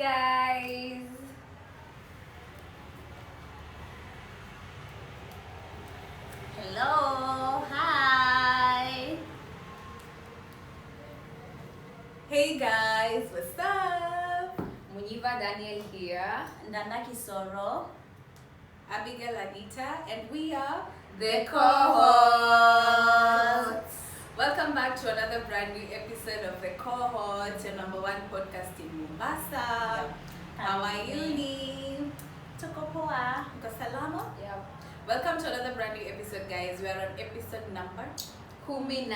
guys. Hello, hi. Hey guys, what's up? Muniva Daniel here. Ndana Kisoro. Abigail Anita, and we are The cohorts. Welcome back to another brand new episode of The Cohorts, your number one podcast in Mombasa. How are you, Ni? Tuko poa. Uko salama? Yep. Welcome to another brand new episode, guys. We are on episode number 18.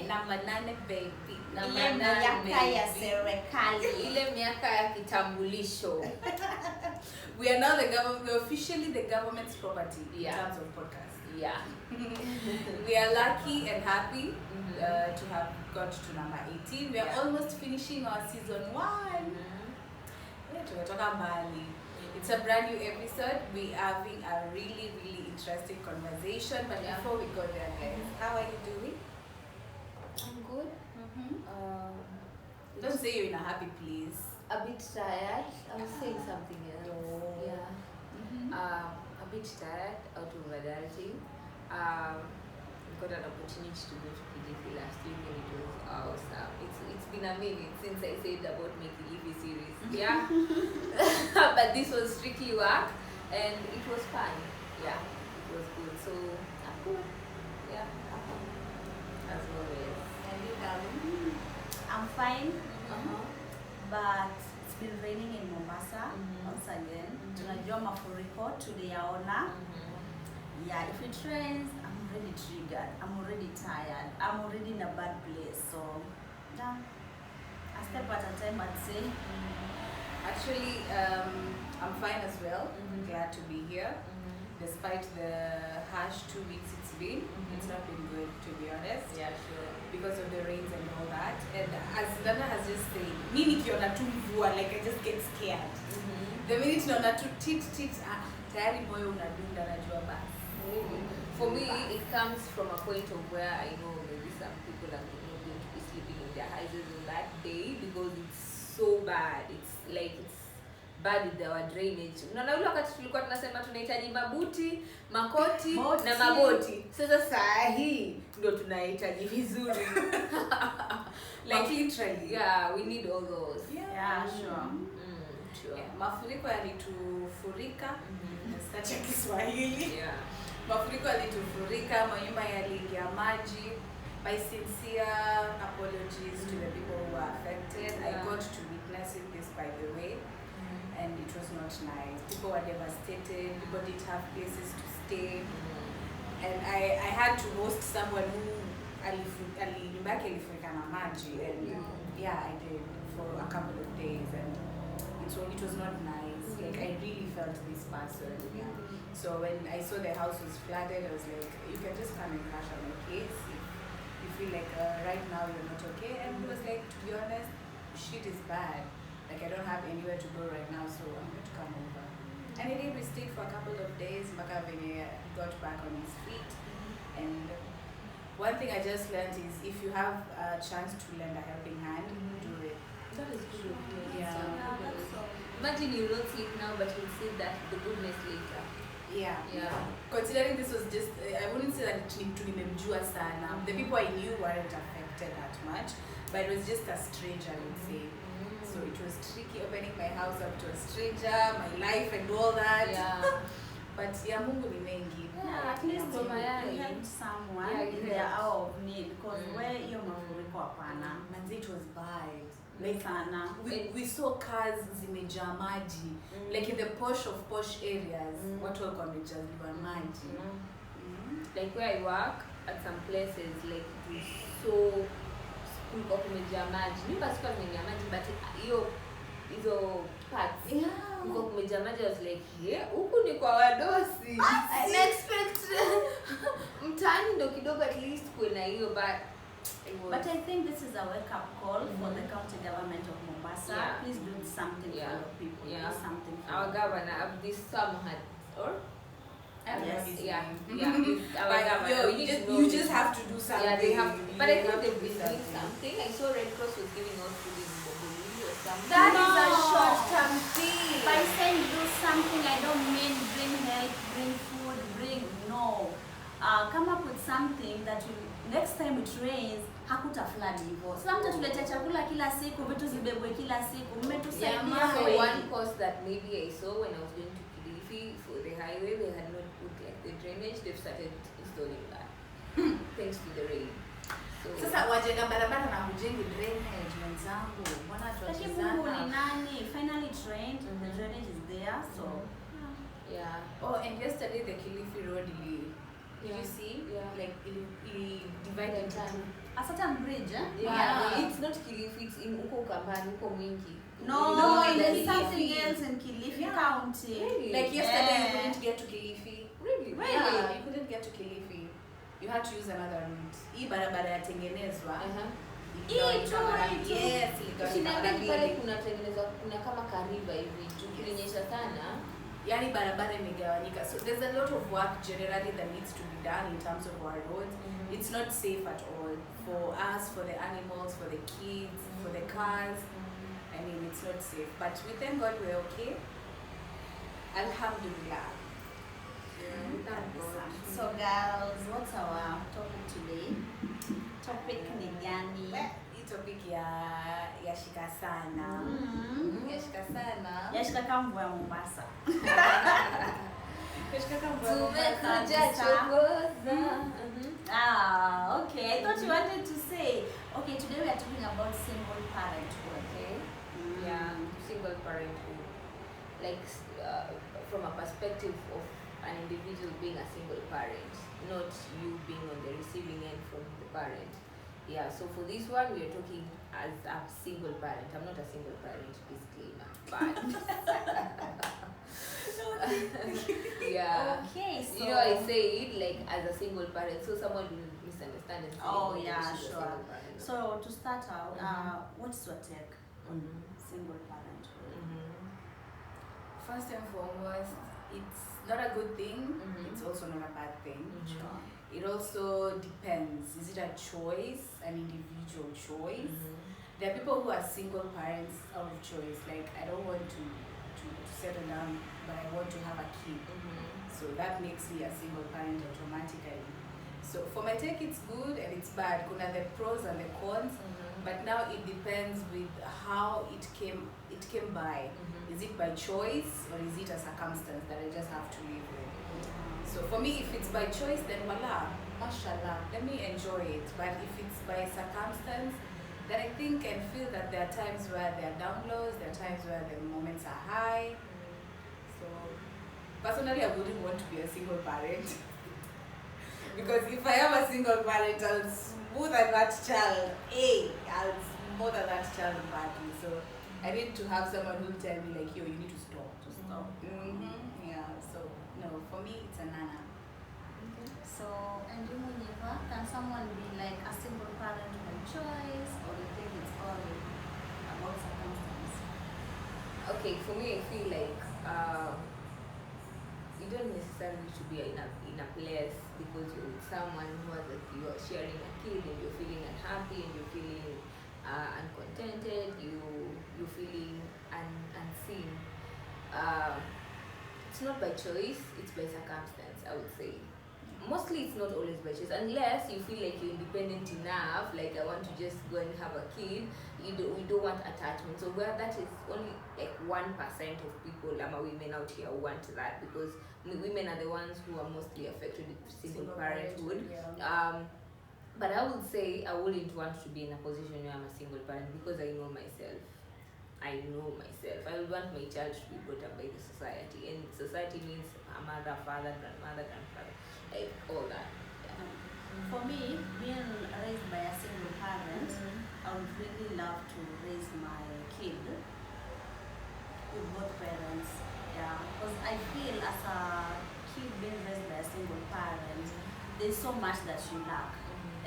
number 9, baby. Number Ile nane, miaka ya baby. serikali. Ile miaka ya kitambulisho. We are now we're officially the government's property Yeah. in terms of podcast. Yeah. We are lucky and happy to have got to number 18. We are Yeah. almost finishing our season 1. Tumetoka mbali. It's a brand new episode. We are having a really, really interesting conversation. But Yeah. before we go there, guys, how are you doing? I'm good. Don't say you're in a happy place. A bit tired. I was saying something else. Oh. Yeah. A bit tired out of adulting. Got an opportunity to go to PDP last week and it was awesome. It's been a minute since I said about making EV series. Yeah. But this was strictly work and it was fun. Yeah. It was good. So I'm good. Yeah. I'm good. As always. And you, darling? I'm fine, Uh-huh. but it's been raining in Mombasa once again. Tunajua mafuriko tuliyaona. Yeah, if it rains, I'm already triggered. I'm already tired. I'm already in a bad place. So, yeah, a step at a time, I'd say. Actually, I'm fine as well. Glad to be here. Despite the harsh 2 weeks it's been. It's not been good, to be honest. Yeah, sure. Because of the rains and all that. And as Dana has just said, me nikiona tu mvua, like I just get scared. The minute naona tu tit, tayari moyo unadunda najua basi. For me, it comes from a point of where I know maybe some people are not going to be sleeping in their houses on that day because it's so bad. It's like it's bad with our drainage. Unaona ule wakati tulikuwa tunasema tunahitaji mabuti, makoti Boti. na maboti. Sasa saa hii ndio tunahitaji vizuri. Like literally. Yeah, we need all those. Yeah, sure. Sure. Yeah, mafuriko yalitufurika. Nasikia Kiswahili. Yeah. Mafuriko yalitufurika, manyumba yaliingia maji. My sincere apologies to the people who were affected. I Yeah. got to witness this, by the way, and it was not nice. People were devastated. People didn't have places to stay, and I had to host someone who nyumba yake ilifurika na maji, and yeah, I did for a couple of days, and it was not nice. Like I really felt this person. Yeah. So when I saw the house was flooded, I was like, you can just come and crash at my place if you feel like right now you're not okay. And he was like, to be honest, shit is bad. Like I don't have anywhere to go right now, so I'm going to come over. And he did. We stayed for a couple of days. Mpaka venye he got back on his feet. And one thing I just learned is if you have a chance to lend a helping hand, do it. That is good of you. Yeah. So, imagine you don't see it now, but you'll see that the goodness later. Yeah. Yeah. Considering this was just, I wouldn't say that nimemjua sana. The people I knew weren't affected that much, but it was just a stranger, I would say. So it was tricky opening my house up to a stranger, my life and all that. Yeah. But yeah, Mungu ni mengi. Yeah, at least Kwa mayai. you helped someone Yeah, you in their helped. hour of need. Because where hiyo mafuriko hapana. Manzi, it was bad. Like sana. We saw cars zimejaa maji. Like in the posh areas, watu walikuwa wamejazwa maji. Like where I work, at some places, like it was so kulikuwa kumejaa maji. Nyumba sikuwa zimejaa maji, but hizo parts. Kulikuwa kumejaa maji. I was like, yeah, huku ni kwa wadosi. I expect mtaani ndo kidogo at least kuwe na hiyo, but But I think this is a wake-up call for the county government of Mombasa. Yeah. Please do something for Yeah. your people. Yeah. Do something for our them. governor of this summer had or Everybody's yeah, name. yeah, it's our But governor. yo, We need to know you this. just have to do something. Yeah, they have. But I You think have they've to do been doing something. I saw Red Cross was giving out food in Boboli or something. That is a No. short-term thing. By saying do something, I don't mean bring help, bring food, no. Come up with something that you, next time it rains, hakuta flood hivyo. Sasa mtatuletea chakula kila siku, vitu zibebwe kila siku. Mmetusaidia So kweli. one course that maybe I saw when I was going to Kilifi for the highway, they had not put like the drainage. They've started installing that thanks to the rain. So Sasa wajenga barabara na hujengi drainage mwenzangu. Mbona Lakini Mungu ni tuwachezana? nani? Finally trained, the drainage is there, so. yeah. Oh, and yesterday the Kilifi road, did Yeah. you see? Yeah. Like it divided into two. A certain bridge, eh? Yeah, it's not Kilifi, it's in Uko Kambani, Uko Mwingi. No, in there's Kilifi. something else in Kilifi Yeah. County. Really? Like yesterday, you Yeah. couldn't get to Kilifi. Really? Yeah, you couldn't get to Kilifi. You had to use another route. Hii barabara yatengenezwa. Uh-huh. Iligawanika mara mbili. Yes, iligawanika mara Usiniambie ni pale mbili. kunatengenezwa kuna kama kariba hivi tukinyesha sana. Yani barabara imegawanyika. So there's a lot of work generally that needs to be done in terms of our roads. Mhm. It's not safe at all for us, for the animals, for the kids, for the cars. I mean, it's not safe. But we thank God we're okay. Alhamdulillah. Yeah, we thank God. So girls, what's our topic today? Topic ni gani? Hii topic ya shika sana. Ya shika sana. Yashika kambo ya Mombasa. Ya shika kambo ya Mombasa. Tumekuja chokoza. Okay. I thought you wanted to say. Okay, today we are talking about single parenthood. Okay. Yeah, single parenthood. Like from a perspective of an individual being a single parent, not you being on the receiving end from the parent. Yeah, so for this one, we are talking as a single parent. I'm not a single parent, disclaimer. But yeah. Okay, so You know, I say it like as a single parent, so someone will misunderstand and say, Oh, "Oh, yeah, she's a sure. single parent." So to start out, what's your take on Mhm. single parenthood? First and foremost, it's not a good thing. Mhm. It's also not a bad thing. Sure. It also depends. Is it a choice, an individual choice? There are people who are single parents out of choice. Like, I don't want to settle down, but I want to have a kid. So that makes me a single parent automatically. So for my take, it's good and it's bad. Kuna the pros and the cons. But now it depends with how it came by. Is it by choice or is it a circumstance that I just have to live with? So for me, if it's by choice, then voila, mashallah, let me enjoy it. But if it's by circumstance, then I think and feel that there are times where there are down lows, there are times where the moments are high. So personally, I wouldn't want to be a single parent. Because if I am a single parent, I'll smother that child. I'll smother that child badly. So I need to have someone who'll tell me like, yo, you need to stop. Yeah. So no, for me, it's a nana. So, and you, Muniva, can someone be like a single parent by choice, or you think it's all about circumstance? Okay, for me, I feel like you don't necessarily should be in a place because you're with someone who has you are sharing a kid and you're feeling unhappy and you're feeling uncontented, you're feeling unseen. It's not by choice, it's by circumstance, I would say. Mostly it's not always by choice, unless you feel like you're independent enough, like I want to just go and have a kid, you don't want attachment. So where that is only like 1% of people, women out here want that, because women are the ones who are mostly affected with single parenthood. Yeah. But I would say I wouldn't want to be in a position where I'm a single parent because I know myself. I would want my child to be brought up by the society, and society means a mother, father, grandmother, grandfather, like all that. Yeah. For me, being raised by a single parent, I would really love to raise my kid with both parents. Yeah, because I feel as a kid being raised by a single parent, there's so much that you lack,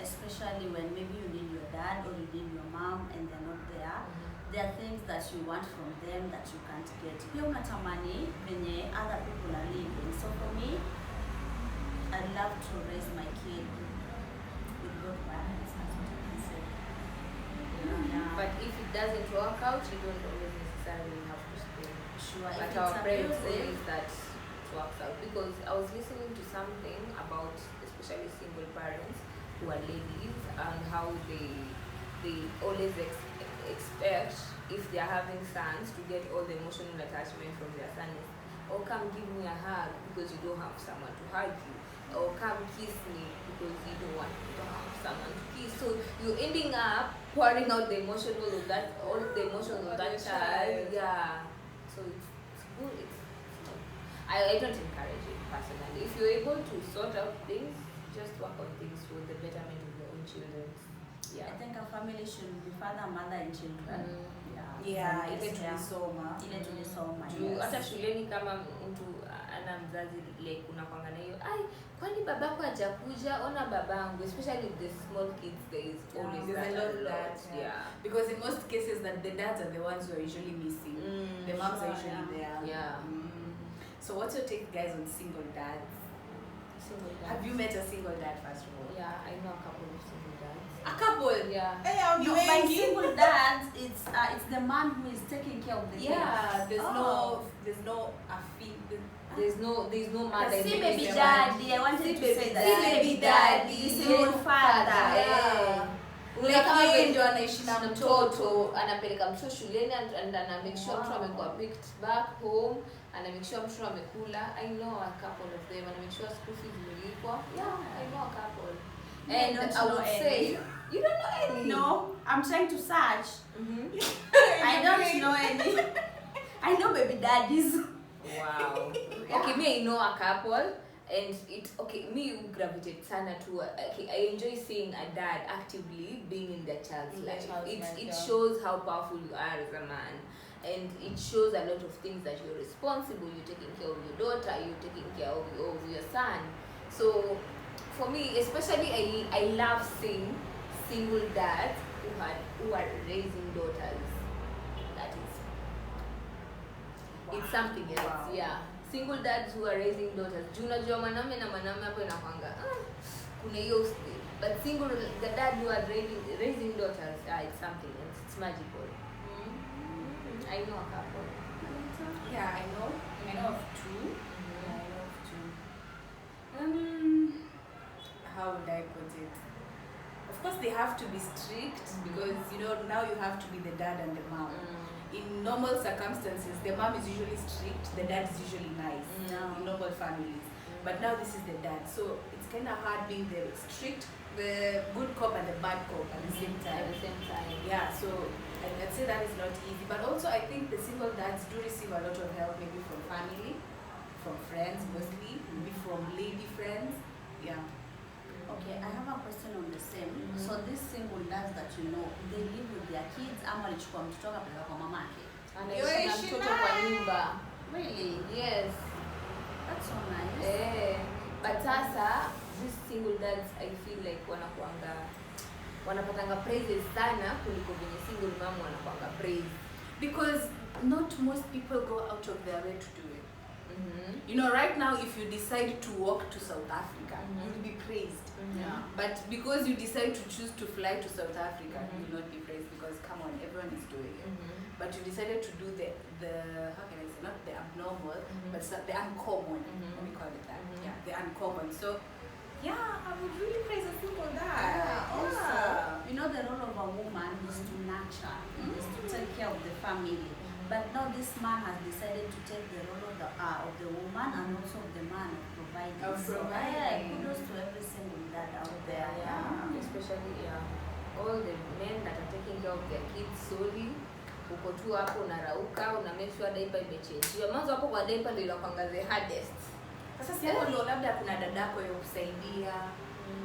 especially when maybe you need your dad or you need your mom and they're not there. There are things that you want from them that you can't get. Pia unatamani venye other people are living. So for me, I'd love to raise my kid with both parents. That's what I can say. Yeah. But if it doesn't work out, you don't always necessarily have to stay. Sure. But If our it's parents abusive, say that it works out, because I was listening to something about especially single parents who are ladies and how they always expect, if they are having sons, to get all the emotional attachment from their sons. Or come give me a hug because you don't have someone to hug you. Or come kiss me because you don't have someone to kiss. So you're ending up pouring out the emotional of that, all the emotions of that child. Yeah. So it's good. I don't encourage it personally. If you're able to sort out things, just work on things for the betterment of your own children. I Yeah. think a family should be father, mother, and children. Yeah, Yes, ile yeah. tulisoma. Ile tulisoma. Juu hata Yes. shuleni kama mtu ana mzazi like unakwanga na hiyo, ai kwani babako hajakuja, ona babangu, especially with the small kids, there is always There's that a lot of that, yeah. Because in most cases that the dads are the ones who are usually missing. The moms are Sure, usually there. Yeah. So what's your take, guys, on single dads? Single dads. Have you met a single dad first of all? Yeah, I know a couple of single dads. A couple. Yeah. Hey, I'm No, by single dads, it's the man who is taking care of the Yeah, kids. there's no a fee. There's no mother. See in the baby picture. daddy, I wanted See to baby say that. daddy. See baby daddy, single father. Yeah. Like Kama yeye vile ndio anaishi na mtoto anapeleka mtoto shuleni and ana make sure mtoto Wow. amekuwa picked back home, ana make sure mtoto amekula. I know a couple of them, ana make sure school fees imelipwa. Yeah, I know a couple. I And don't I know would any. say, you don't know any. No, I'm trying to search. Mm-hmm. I don't know any. I know baby daddies. Wow. Yeah. Okay, me I know a couple, and me gravitate sana to okay, I enjoy seeing a dad actively being in their child's In their life. child's life, It yeah. shows how powerful you are as a man, and it shows a lot of things that you're responsible. You're taking care of your daughter. You're taking care of your son. So for me, especially, I love seeing single dads who are raising daughters. That is, it's something else. Wow. Yeah, single dads who are raising daughters. Juu unajua mwanamume na mwanamume hapo inakwanga kuna hiyo but the dad who are raising daughters, it's something else. It's magical. I know a couple. Yeah, I know of two. I know of two. How would I put it? Of course, they have to be strict because now you have to be the dad and the mom. In normal circumstances, the mom is usually strict, the dad is usually nice in normal families. But now this is the dad, so it's kind of hard being the strict, the good cop and the bad cop at the same time. At the same time. Yeah, so I'd say that is not easy. But also, I think the single dads do receive a lot of help, maybe from family, from friends mostly, maybe from lady friends. Yeah. Okay, I have a question on the same. So these single dads that they live with their kids ama alichukua mtoto akapeleka kwa mamake. Anaishi na mtoto kwa nyumba. Really? Yes. That's so nice. But sasa these single dads, I feel like wanapatanga praises sana kuliko venye single mom wanakuanga praise. Because not most people go out of their way to do it. Right now, if you decide to walk to South Africa, you'll be praised. Yeah. But because you decide to choose to fly to South Africa, you will not be praised because, come on, everyone is doing it. But you decided to do the how can I say, not the abnormal, but the uncommon. Let me call it that. Yeah, the uncommon. So, yeah, I would really praise a single dad. Yeah, also, the role of a woman is to nurture, is to take care of the family. But now this man has decided to take the role of the woman and also of the man of providing. Of So, providing. kudos to every single dad out there. Especially all the men that are taking care of their kids solely. Uko tu hapo unarauka, una make sure diaper imechange. Mwanzo hapo kwa diaper ndio inakuanga the hardest. Sasa si hapo ndio labda kuna dadako ya kusaidia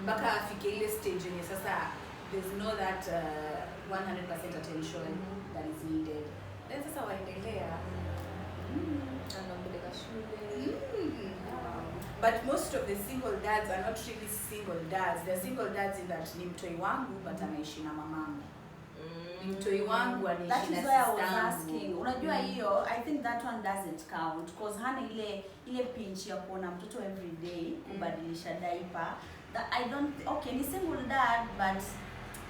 mpaka afike ile stage yenye sasa there's no that 100% attention that is needed. Then sasa waendelea. Anampeleka shule. But most of the single dads are not really single dads. They're single dads in that ni mtoi wangu but anaishi na mamangu. Ni mtoi wangu That anaishi na is why I was sistangu. asking. Unajua hiyo, I think that one doesn't count because hana ile pinch ya kuona mtoto every day kubadilisha diaper. That I don't okay, ni single dad but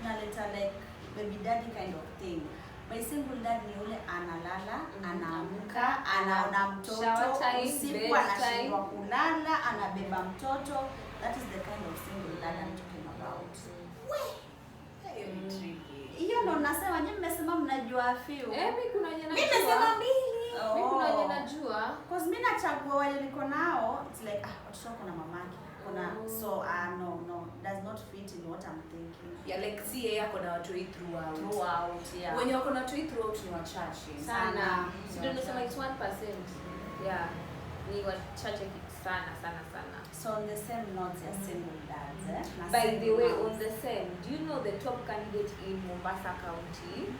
naleta like baby daddy kind of thing. By single dad ni yule analala, anaamka, anaona mtoto, Shower time, usiku bed anashindwa kulala, anabeba mtoto. That is the kind of single dad I'm talking about. Hiyo ni tricky. Hiyo ndo nasema, nyinyi mmesema mnajua few. Mimi kuna wenye Mimi najua. nasema mbili. Mimi kuna wenye najua. Cause mimi nachagua wale niko nao, it's like watoto wako na mamake. So no, does not fit in what I'm thinking. Yeah, like si yeye ako na watu hii throughout. Yeah. Wenye wako na watu hii throughout ni wachache. Sana. Ndio nasema it's 1%. Yeah. Ni wachache sana. So on the same note, single dads, By the way, on the same, do you know the top candidate in Mombasa County?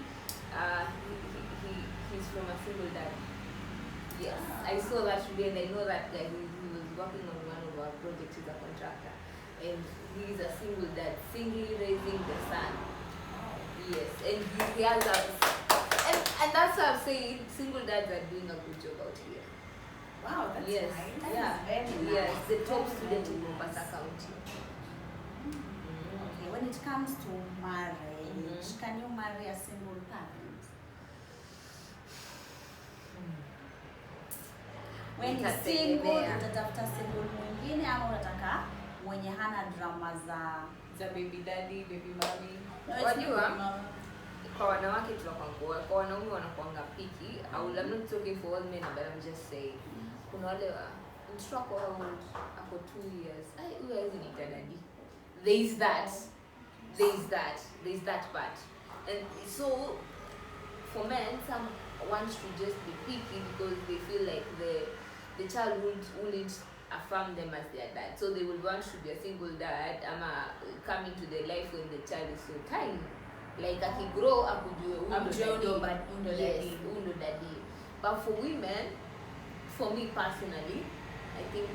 He's from a single dad. Yes, I saw that today, and I know that guy. He was working on one of our projects as a contractor, and he is a single dad, singly raising the son. Yes, and he has a, and that's what I'm saying. Single dads are doing a good job out here. Wow, that's Yes, nice. yeah, very nice. yes, the top student in Mombasa County. Okay, when it comes to marriage, can you marry a single parent? When you're single, utatafuta single mwingine ama unataka mwenye hana drama za baby daddy, baby mommy. Wajua, kwa wanawake tunakuwa, kwa wanaume wanakuanga picky. I'm not talking for all men, but I'm just saying. Kuna wale mtoto wako ako 2 years. Huyu hawezi niita daddy. There's that part. And so for men, some want to just be picky because they feel like the child wouldn't affirm them as their dad. So they would want to be a single dad come into their life when the child is so tiny. Like akigrow akujue Undo daddy. But for women, for me personally, I think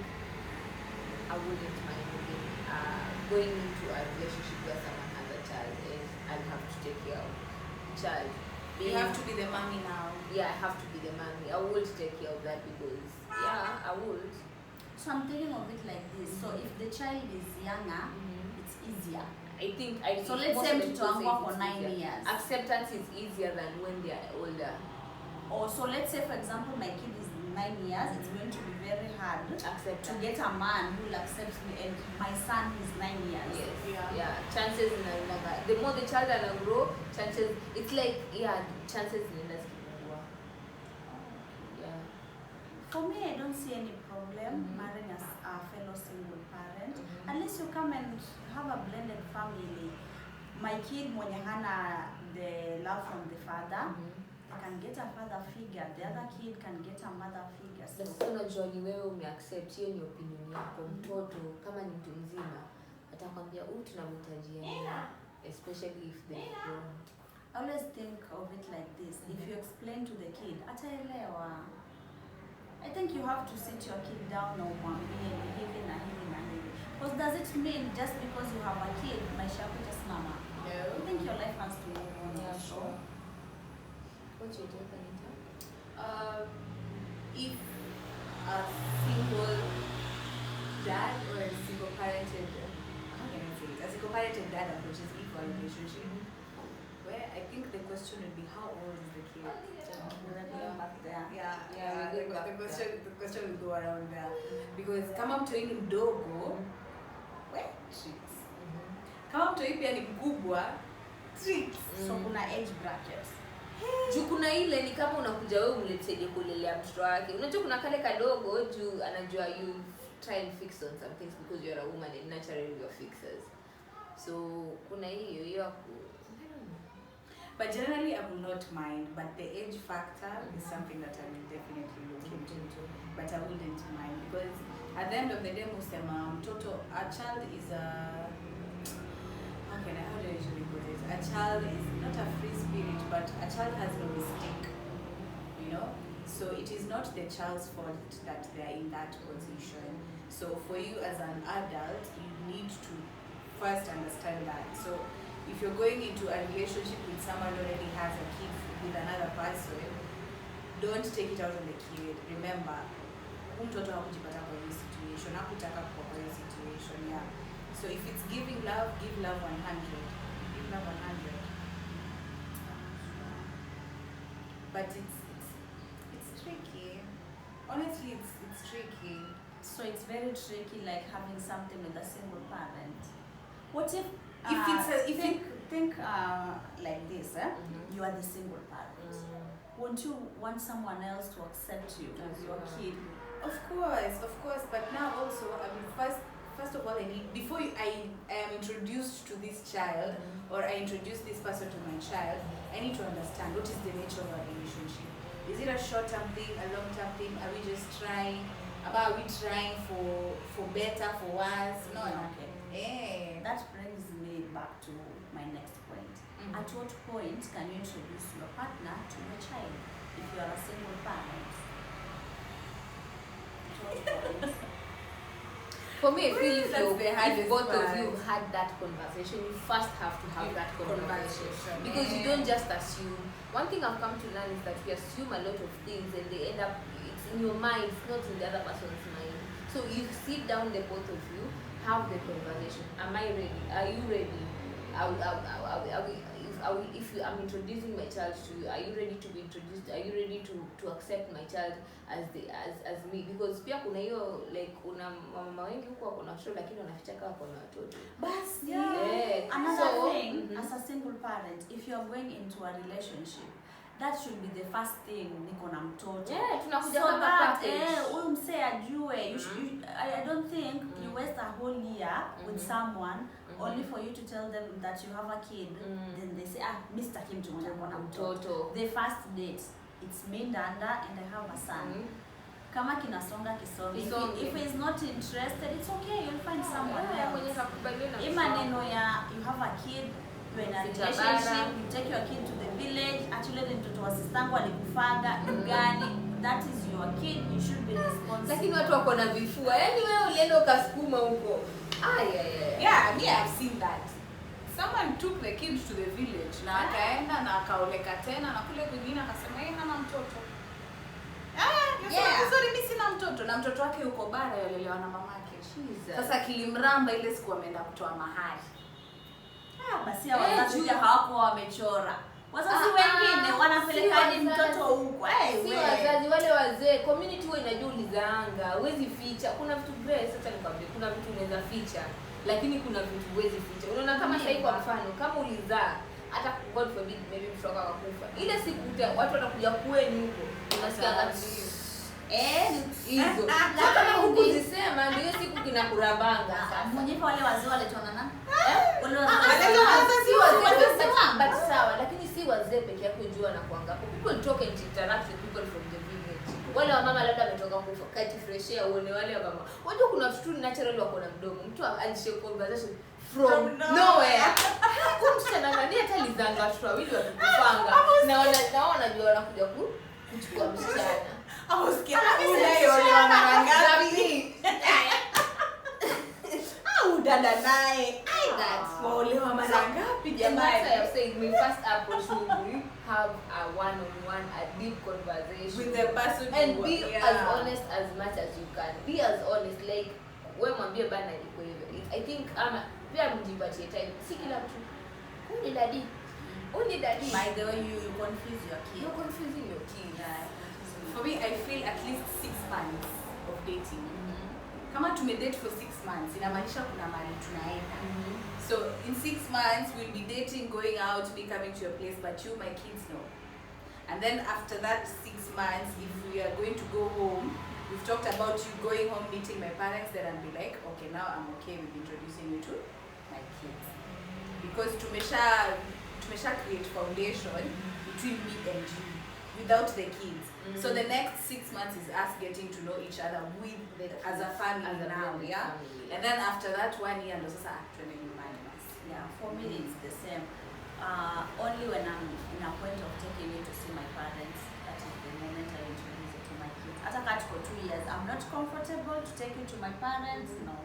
I wouldn't mind going into a relationship where someone has a child and I'll have to take care of the child. You have to be the mommy now. Yeah, I have to be the mommy. I would take care of that because I would. So I'm thinking of it like this. So if the child is younger, it's easier. I think So let's say mtoto wangu wako 9 years. Acceptance is easier than when they are older. Or so let's say for example my kid is 9 years, it's going to be very hard to get a man who will accept me, and my son is 9 years. Yes. Yeah. Chances in the more the child will grow, chances it's like chances in the For me, I don't see any problem marrying a fellow single parent unless you come and have a blended family. My kid mwenye hana the love from the father, can get a father figure, the other kid can get a mother figure. So unajua ni wewe umeaccept, hiyo ni opinion yako. Mtoto kama ni mtu mzima atakwambia tunamhitajia nini, especially if they grow. Always think of it like this. If you explain to the kid, ataelewa. I think you have to sit your kid down na umwambie hivi na hivi na hivi. Because does it mean just because you have a kid maisha yako itasimama? No. I think your life has to move on. Yeah, sure. What's your take, Anita? If a single dad or a single parented, how can I say it? A single parented dad approaches me for a relationship, where I think the question would be how old is the kid? The question will go around there because kama mtoi ni mdogo, tricks. Kama mtoi pia ni mkubwa, tricks. So kuna age brackets. Juu kuna ile ni kama unakuja wewe umletsaidie kulelea mtoto wake. Unajua kuna kale kadogo juu anajua you try and fix on some things because you're a woman and naturally you're fixers. So kuna hiyo But generally, I will not mind. But the age factor is something that I will definitely look into. But I wouldn't mind because at the end of the day, a child is how do I usually put it? A child is not a free spirit, but a child has no mistake. You know, so it is not the child's fault that they are in that position. So for you as an adult, you need to first understand that. So if you're going into a relationship with someone who already has a kid with another person, don't take it out on the kid. Remember, mtoto hakujipata kwa hiyo situation, hakutaka kwa hiyo situation, yeah. So if it's giving love, give love 100. Give love 100. but it's tricky. Honestly, it's tricky. So it's very tricky, like having something with a single parent. What if think like this, you are the single parent. Won't you want someone else to accept you as your kid? Of course, but now also, I mean, first of all, I need, before I am introduced to this child, or I introduce this person to my child, I need to understand what is the nature of our relationship. Is it a short-term thing, a long-term thing? Are we just trying? Are we trying for better, for worse? No. Okay. That brings me back to my next point. At what point can you introduce your partner to your child if you are a single parent? For me, I feel if both part. of you had that conversation, you first have to have that conversation. Because you don't just assume. One thing I've come to learn is that we assume a lot of things and they end up, it's in your mind, it's not in the other person's mind. So you sit down, the both of you, have the conversation. Am I ready? Are you ready? If I'm introducing my child to you, are you ready to be introduced? Are you ready to accept my child as me? Because pia kuna hiyo, like, una mama wengi huko wako na watoto lakini wanaficha kama wako na watoto. Basi. Yeah. Another thing, as a single parent, if you are going into a relationship, that should be the first thing, niko na mtoto. Yeah, tunakuja so kama that package. Huyu msee ajue. I don't think you waste a whole year with someone only for you to tell them that you have a kid. Then they say, Mr. Kim tumeona mtoto. The first date, it's me Ndanda and I have a son. Kama kinasonga kisonge. If he's not interested, it's okay, you'll find someone else. Maneno ya you have a kid, you're in a relationship, you take your kid to the village, actually mtoto wa sistangu alikufanga gani, that is your kid, you should be responsible. Lakini watu wako na vifua. Yaani wewe ulienda ukasukuma huko. Yeah, me, I've seen that. Someone took the kids to the village na akaenda na akaoleka tena na kule kwingine akasema yeye hana mtoto. Sorry, mimi sina mtoto na mtoto wake yuko bara yalelewa na mamake. Sasa kilimramba ile siku ameenda kutoa mahari. Basi wazazi hawako wamechora. Wazazi wengine wanapeleka hadi mtoto huko. Si wazazi wale wazee, community wewe inajiulizaanga, huwezi ficha. Kuna vitu grace, acha nikwambie, kuna vitu unaweza ficha, lakini kuna vitu huwezi ficha. Unaona kama sasa kwa mfano, kama ulizaa, hata God forbid maybe mtoto wako akakufa. Ile siku watu watakuja kwenu huko. Unasikia hizo. Kama hukuzisema ndio siku kinakurabanga sasa. Mwenyewe wale wazee waletona nani? Wale wazee si wazee but sawa, lakini si wazee peke yake kujua na kuanga. People talk and interact with people from the village. Wale wa mama labda ametoka kufa kati fresh air, uone wale wa mama. Unajua kuna watu naturally wako na mdomo. Mtu alishe conversation from nowhere. Kumshana nani hata lizanga watu wawili watukupanga. Na wanajua wanakuja kuchukua msichana. Ausikia yule wa mara ngapi? Dada naye olewa mara ngapi jamani? I have said my first approach will have a one-on-one, a deep conversation with the person and be as honest as much as you can. Be as honest, like wewe mwambie bana iko hivyo. I think pia mjipatie time. Si kila mtu uni daddy. By the way, you confuse your kid. You're confusing your kid. For me, I feel at least 6 months of dating. Kama tumedate for 6 months, inamaanisha kuna mahali tunaenda. So in 6 months we'll be dating, going out, me coming to your place, but you, my kids, no. And then after that 6 months, if we are going to go home, we've talked about you going home, meeting my parents, then I'll be like, okay, now I'm okay with introducing you to my kids. Because tumesha create foundation between me and you without the kids. So the next 6 months is us getting to know each other as a family now, yeah? Family. And then after that 1 year, ndo sasa actually unanimous. Yeah, for me it's the same. Only when I'm in a point of taking you to see my parents, that is the moment I introduce you to my kids. Hata kati for 2 years, I'm not comfortable to take you to my parents, no.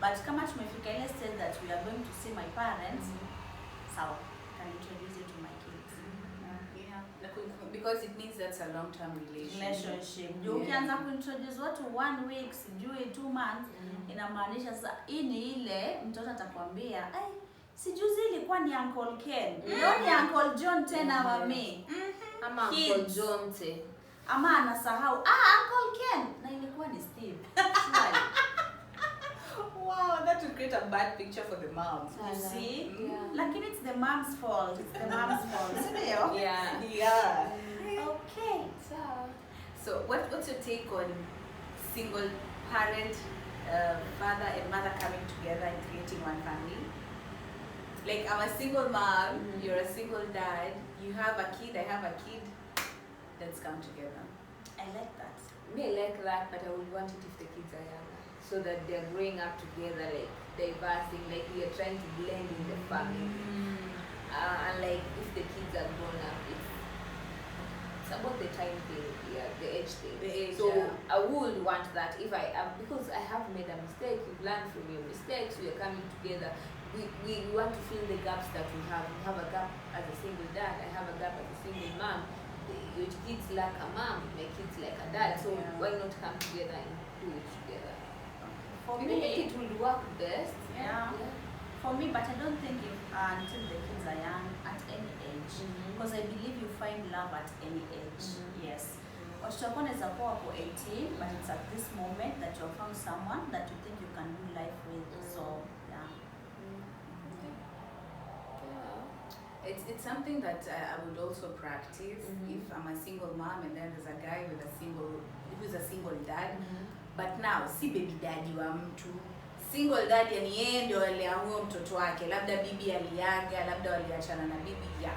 But kama tumefika ile stage that we are going to see my parents, sawa, can introduce you to my kids. Because it means that's a long-term relationship. Ukianza kuintroduce watu 1 week, sijui 2 months, inamaanisha sasa hii ni ile mtoto atakwambia, Sijuzi ilikuwa ni Uncle Ken. Leo ni Uncle John tena mami. Ama Uncle Jonte. Ama anasahau. Uncle Ken. Na ilikuwa ni Steve. Wow, that would create a bad picture for the moms. You see? Yeah. Like it's the mom's fault. It's the mom's fault. Sindio? Yeah. Yeah. Okay. So what's your take on single parent, father and mother coming together and creating one family? Like I'm a single mom, you're a single dad, you have a kid, I have a kid. Let's come together. I like that. Me, I like that, but I would want it if the kids are younger, so that they're growing up together, like diversing, like we are trying to blend in the family. And like if the kids are grown up, it's about the time thing, the age thing. The age, so yeah. I would want that if because I have made a mistake. You've learned from your mistakes. We are coming together. We want to fill the gaps that we have. We have a gap as a single dad. I have a gap as a single mom. Your kids like a mom, my kids like a dad. So why not come together and do it together? For I me, think it will work best. Yeah. For me, but I don't think if until the kids are young, at any age, because I believe you find love at any age. Yes. Watoto wako wanaweza kuwa wako 18, but it's at this moment that you have found someone that you think you can do life with. So yeah. It's something that I would also practice if I'm a single mom and then there's a guy who's a single dad. But now si baby daddy wa mtu. Single dad yani yeye ndio aliamua mtoto wake, labda bibi aliaga, labda waliachana na bibi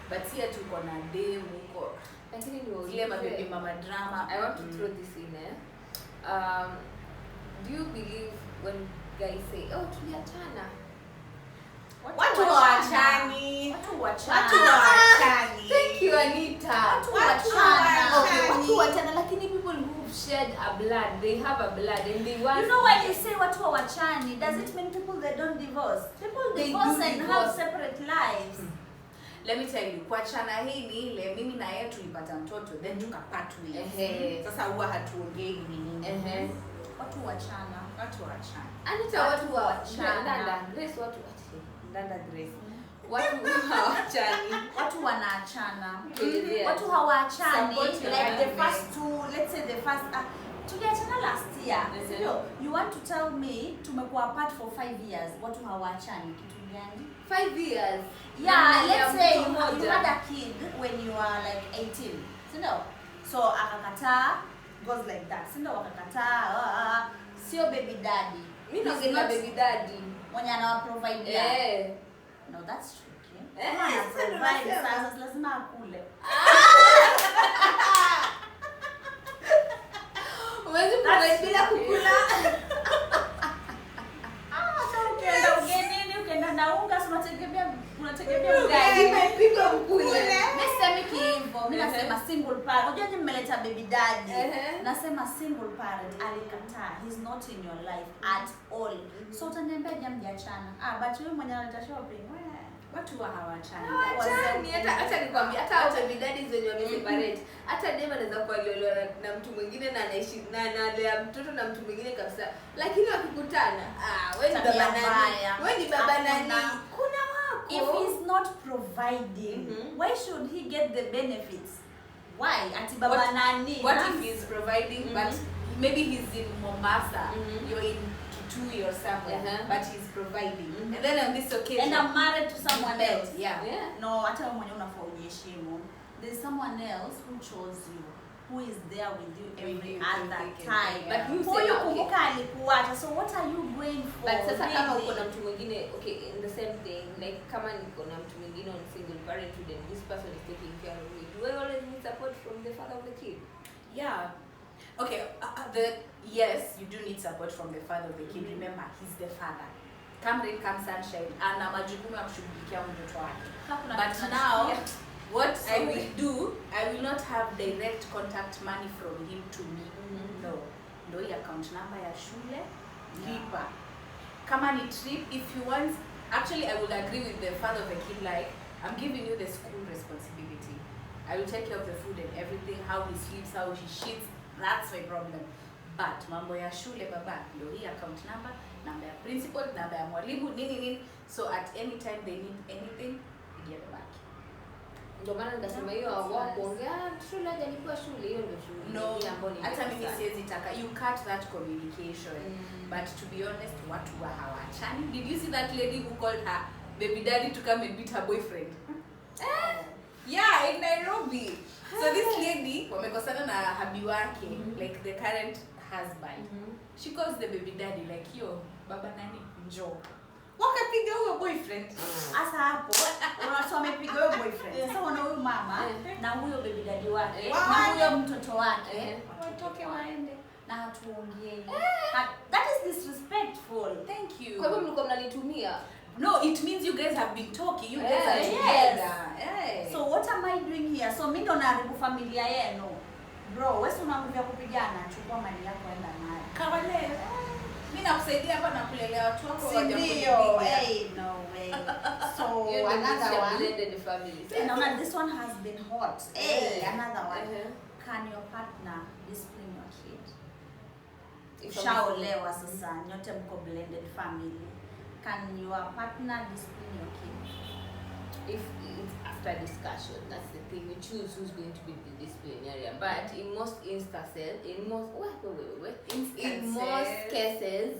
but si ati uko na dem huko. Lakini ndio Ile mababy mama drama. I want to throw this in do you believe when guys say, oh, tuliachana? Watu waachani. Watu waachani. Thank you, Anita. Watu waachana. Okay, watu waachana, lakini people who shed a blood, they have a blood and they want. You know when you say watu waachani, does it mean people that don't divorce? People They divorce do and divorce. have separate lives. Let me tell you, kuachana hii ni ile mimi na yeye tulipata mtoto then tukapart ways. Sasa huwa hatuongei ni nini. Watu waachana. Watu waachana. Anita, watu waachana. Ndanda, Grace, watu Ndanda Grace. Watu hawaachani. Watu wanaachana. Yes. Watu hawaachani. Support your Like the husband. first two, let's say the first tuliachana last year. So you want to tell me tumekuwa apart for 5 years. Watu hawaachani kitu gani? 5 years. Yeah, let's say you had a kid when you were like 18. So akakataa, goes like that. Wakakataa, sio baby daddy. Mimi naongelea baby daddy. Mwenye anawaprovide. Eh. No, that's tricky. Eh, Kama sasa anaprovide unasema. sasa lazima akule. Huwezi provide bila kukula. Ukienda ugenini, ukienda na unga, so unategemea ugali. Imepikwa mkule. Mimi sisemi hivyo. Mimi nasema single parent. Unajua ni mmeleta baby daddy. Nasema single parent alikataa. He's not in your life at all. So utaniambia jamjachana. But wewe mwenye analeta shopping, Watu hawaachani. Hawaachani. Hata nikwambia hata baby daddies wenye wameseparate. Hata dem anaweza kuwa aliolewa na mtu mwingine na anaishi na analea mtoto na mtu mwingine kabisa. Lakini wakikutana, wewe ni baba nani? Wewe ni baba nani? Kuna wako. if he's not providing, why should he get the benefits? Why? Ati baba nani? What if he's providing, but maybe he's in Mombasa, you're in Kitui or somewhere, but he's providing. And then on this occasion, And I'm married to someone else. Yeah. No, hata wewe mwenyewe unafaa ujiheshimu. There's someone else who chose you, who is there with you every other time. But you Huyu say, kumbuka alikuacha. So what are you going for? But sasa kama really? uko na mtu mwingine, okay, in the same thing, like kama niko na mtu mwingine on single parenthood and this person is taking care of me, do I always need support from the father of the kid? Yeah. Okay, yes, you do need support from the father of the kid. Remember, he's the father. Come rain, come sunshine. Ana majukumu ya kushughulikia mtoto wake. But now, what I will do, I will not have direct contact money from him to me. No. Ndo hii account number ya shule, lipa. Kama ni trip, if you want, actually I will agree with the father of the kid, like, I'm giving you the school responsibility. I will take care of the food and everything, how he sleeps, how he shits, that's my problem. But mambo ya shule baba, ndo hii account number ya principal, namba ya mwalimu, nini, So at any time they need anything, get it back. Ndio maana nikasema hiyo hawakuongea shule hajalipa shule, hiyo ndio shule. No, Ile ambayo hata mimi nimekosa. siwezi taka. You cut that communication. But to be honest, watu wa hawachani. Did you see that lady who called her baby daddy to come and beat her boyfriend? Yeah, in Nairobi. So this lady, wamekosana na habi wake, like the current husband. She calls the baby daddy like, yo, baba nani, njoo. Wakapiga huyo boyfriend. Sasa hapo unasoma wamepiga huyo boyfriend. Sasa wana huyo mama na huyo baby daddy wake na huyo mtoto wake Watoke waende. na hatuongei. That is disrespectful. Thank you. Kwa hivyo mlikuwa mnanitumia. No, it means you guys have been talking. You guys are Yes. together. Hey. So what am I doing here? So mimi ndo naharibu familia yenu. Bro, wewe unakuja kupigana, chukua mali yako enda nayo. Kawale. Mimi nakusaidia hapa na kulelea watu wako Si ndio? Hey, no way. So Hiyo ndio another one. blended family. Now this one has been hot. Hey, Yeah. another one. Uh-huh. Can your partner discipline your kid? If Shaolewa sasa, nyote mko blended family. Can your partner discipline your kid? If it's after discussion, that's the thing. We choose who's going to be the disciplinarian. But in most instances, in most cases,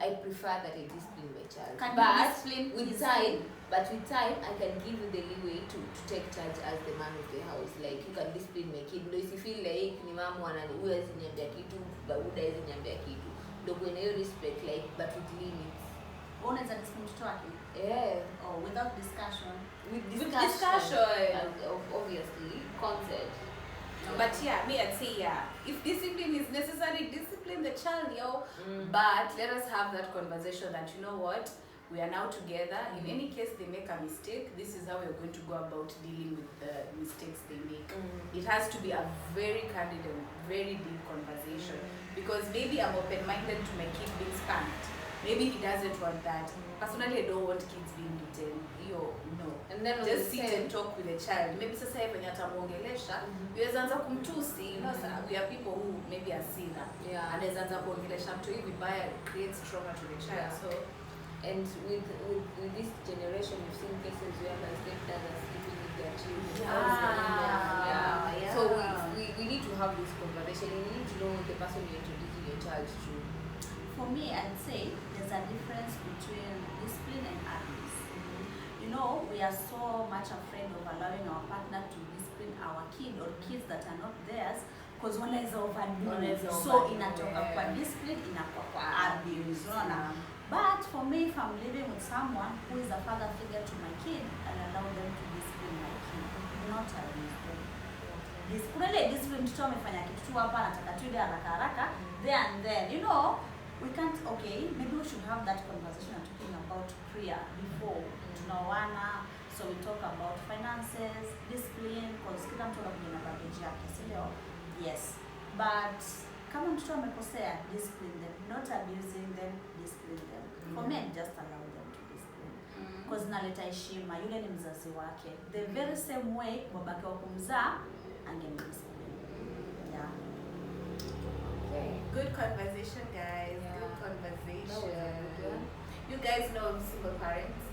I prefer that I discipline my child. Can you but discipline with his time, kid? but with time, I can give you the leeway to take charge as the man of the house. Like you can discipline my kid. Ndio isifeel like ni mama anani huwezi niambia kitu, babuda hizi niambia kitu. Ndio kuna hiyo respect like but with limits. Unaweza discipline mtoto wake? Yeah. Or without discussion? With discussion. And obviously consent. But yeah, me I'd say yeah. If discipline is necessary, discipline the child, yo. But let us have that conversation that you know what, we are now together. In any case they make a mistake, this is how we're going to go about dealing with the mistakes they make. It has to be a very candid and very deep conversation because maybe I'm open-minded to my kid being spanked. Maybe he doesn't want that. Personally, I don't want kids being beaten. Yo, no. And then on Just the sit same- and talk with the child. Maybe sasa hivi venye atamuongelesha, yuweza anza kumtusi. You know, we are people who maybe are sinner. Yeah. Anaweza anza kuongelesha mtu hivi vibaya, it creates trauma to the child. Yeah. So And with this generation, we've seen cases where my stepdad are sleeping with their children. Yeah. So we need to have this conversation. You need to know the person you're introducing your child to. For me, I'd say there's a difference between discipline and abuse. You know, we are so much afraid of allowing our partner to discipline our kid or kids that are not theirs because wanaweza overdo. So inatoka kwa discipline, inakuwa kwa abuse. Unaona? But for me, if I'm living with someone who is a father figure to my kid, I'll allow them to discipline my kid, not abuse them. Kuna ile discipline mtoto amefanya kitu tu hapa anataka tu ile haraka haraka, there and then, you know, we can't, okay, maybe we should have that conversation I'm talking about prior, before, tunaoana, so we talk about finances, discipline, because kila mtu anakuja na baggage yake, si ndio? Yes, but kama mtoto amekosea, discipline them, not abusing them, discipline them. For me, I just allow them to discipline. Because naleta heshima, yule ni mzazi wake. The very same way, babake wa kumzaa, angemdiscipline. Yeah. Okay. good conversation, guys. Yeah. Good That was a conversation. good one. You guys know single parents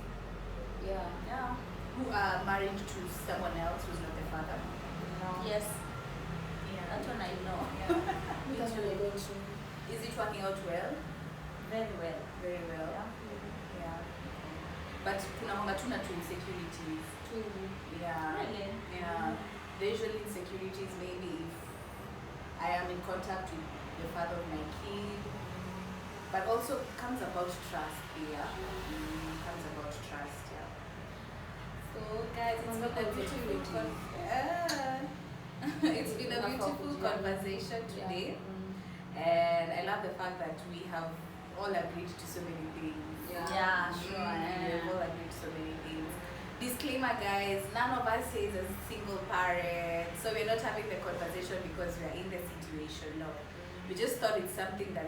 Yeah. Yeah. who are married to someone else who's not their father. Yes, Yeah. that one I know. That's what I don't know. Is it working out well? Very well. Very well. Yeah. Yeah. But kuna tuna two insecurities. Yeah. Really? Yeah. The usual insecurities maybe if I am in contact with the father of my kid. But also comes about trust here. Comes about trust, yeah. So guys, it's been a beautiful it's been a beautiful conversation today. And I love the fact that we have all agreed to so many things. Yeah, sure. We have all agreed to so many things. Disclaimer, guys, none of us is a single parent, so we're not having the conversation because we are in the situation. No, we just thought it's something that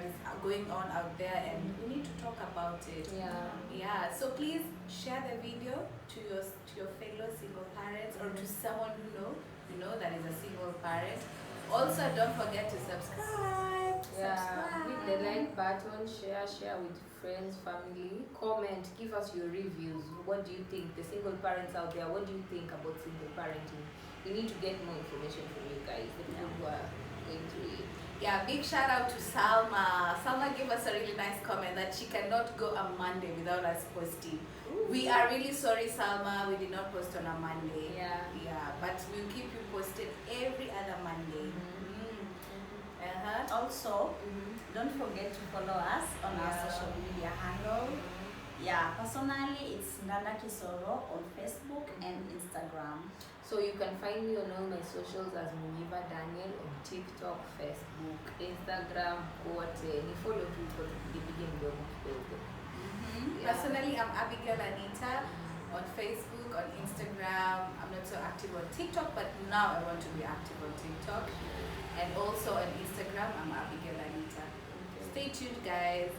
is going on out there, and we need to talk about it. Yeah. So please share the video to your fellow single parents or to someone you know that is a single parent. Also, don't forget to subscribe. Hit the like button, share with friends, family. Comment, give us your reviews. What do you think? The single parents out there, what do you think about single parenting? We need to get more information from you guys, the people who are going through it. Yeah, big shout out to Salma. Salma gave us a really nice comment that she cannot go a Monday without us posting. We are really sorry, Salma. We did not post on a Monday. Yeah. But we'll keep you posted every other Monday. Also, don't forget to follow us on our social media handle. Yeah, personally, it's Nana Kisoro on Facebook and Instagram. So you can find me on all my socials as Muniva Daniel on TikTok, Facebook, Instagram, kote. Ni follow tu kwa the mdogo kidogo. Personally, I'm Abigail Anita on Facebook, on Instagram. I'm not so active on TikTok, but now I want to be active on TikTok. And also on Instagram, I'm Abigail Anita. Stay tuned, guys.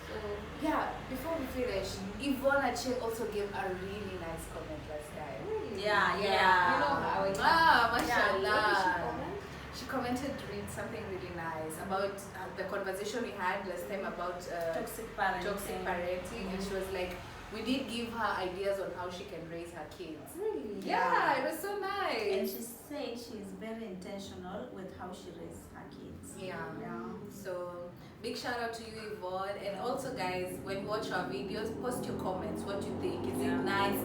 So, yeah, before we finish, Yvonne Achille also gave a really nice comment last time. Yeah. You know how it Mashallah. She commented something really nice about the conversation we had last time about Toxic parenting. and she was like, we did give her ideas on how she can raise her kids. Really? Yeah, it was so nice. And she said she's very intentional with how she raises her kids. Yeah. Yeah. So big shout out to you, Yvonne. And also, guys, when you watch our videos, post your comments. What you think? Is it nice?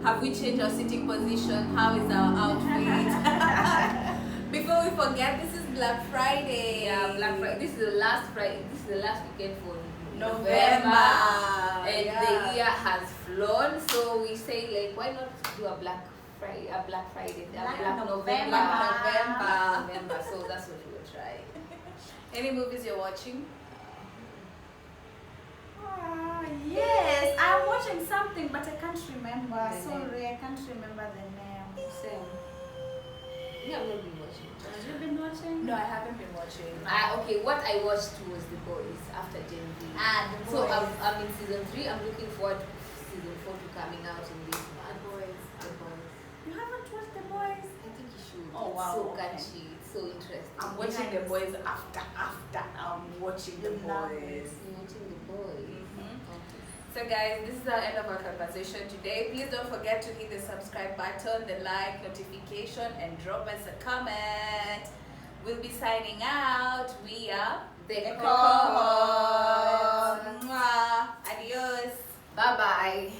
Have we changed our sitting position? How is our outfit? Before we forget, this is Black Friday. Yeah, Black Friday. This is the last Friday. This is the last weekend for November. And the year has flown, so we say like, why not do a Black Friday, Black November. November. So that's what we will try. Any movies you're watching? Yes, I'm watching something, but I can't remember. The Sorry, I can't remember the name. Same. Yeah, we'll be watching. Have you been watching? No, I haven't been watching. Okay, what I watched was The Boys after Gen V. The So Boys. I'm in season 3. I'm looking forward to season 4 to coming out in this month. The Boys. You haven't watched The Boys? I think you should. Oh, It's wow, so okay. catchy. It's so interesting. I'm watching The Boys after I'm watching The Boys. You're watching The Boys. Okay. So guys, this is the end of our conversation today. Please don't forget to hit the subscribe button, the like, notification, and drop us a comment. We'll be signing out. We are The Cohorts. Mwah. Adios. Bye-bye.